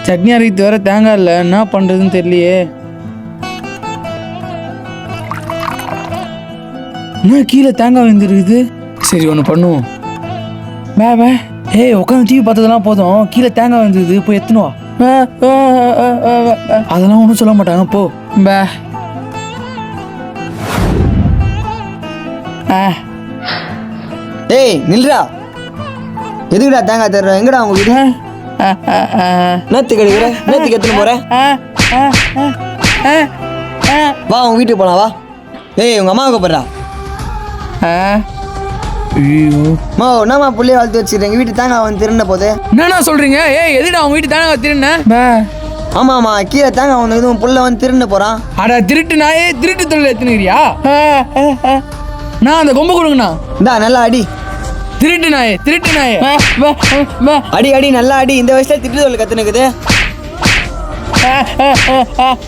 சட்னி அரைத்து வர தேங்காய் இல்லை, என்ன பண்ணுறதுன்னு தெரியலையே. என்ன கீழே தேங்காய் வந்துருக்குது. சரி ஒன்று பண்ணுவோம். பே ஏய் உட்காந்து டிவி பார்த்ததெல்லாம் போதும், கீழே தேங்காய் வந்துருக்குது, போய் எத்தனுவா. அதெல்லாம் ஒன்றும் சொல்ல மாட்டாங்க, போ. பே ஏய் நில்றா, எதுக்குடா தேங்காய் தர்ற? எங்கடா உங்க வீடு? நேற்றுக்கு கிடைக்கிற, நேற்றுக்கு எத்தனை போற? வா உங்க வீட்டுக்கு போலாம் வா. ஏய் உங்க அம்மாவை கூப்பிட்றா. மா என்னம்மா புள்ளைய வளர்த்து வச்சுக்கிறேன், எங்கள் வீட்டு தேங்காய் வந்து திருண்ண போதே. என்னண்ணா சொல்கிறீங்க? ஏய் எதுடா அவங்க வீட்டு தேங்காய் திருண்ண? ஆமாம்மா, கீழே தேங்காய் வந்து இதுவும் புள்ள வந்து திருண்ண போகிறான். அட திருட்டு நாயே, திருட்டு தொழில் எத்தனுக்கிறியா? நான் அந்த கொம்பு கொடுங்கண்ணா. இந்தா நல்லா அடி. திருட்டு நாயே, திருட்டு நாயே. அடி அடி நல்லா அடி. இந்த வயசுல திட்டு தொழில் கற்றுனுக்குது.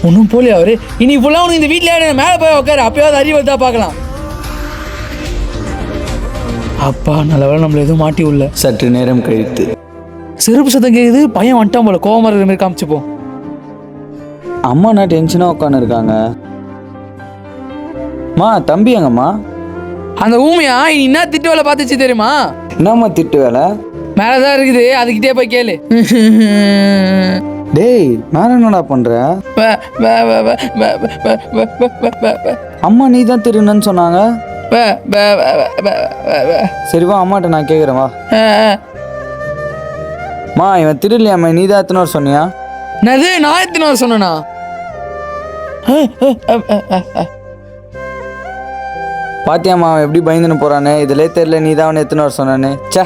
ஒன்றும் போலியா அவரு? இனி ஃபுல்லாக உனக்கு இந்த வீட்டில் மேலே போய் உட்காரு, அப்பயாவது அறிவு தான் பார்க்கலாம். அப்பா நல்லவேளை நம்மள எதுவும் மாட்டி உள்ள. சற்று நேரம் கழித்து செருப்பு சத்தம் கேட்குது, பையன் வந்துட்டான் போல, கோவமா இருக்கிற மாதிரி காமிச்சுப்போம். அம்மா நான் டென்ஷனாக உட்காந்து இருக்காங்க. மா தம்பி எங்கம்மா? அந்த ஊமையா இனி என்ன திட்டு வேலை பார்த்துச்சு தெரியுமா? என்னம்மா திட்டு வேலை? மேலதான் இருக்குது, அதுக்கிட்டே போய் கேளு. டேய் நான் என்னடா பண்ற? அம்மா நீ தான் திருன்னு சொன்னாங்க. சரிவா அம்மாட்ட நான் கேட்குறேன் வா. மா இவன் திருடலையாம்மா, நீ தான் எத்தனை வருஷம் சொன்னியா? என்னது நான் எத்தனை வருஷம் சொன்னேனா? பாத்தியாம்மா அவன் எப்படி பயந்துன்னு போறானே, இதுல தெரியல நீ தான் அவனை எத்தனை வருஷம் சொன்னானே. சே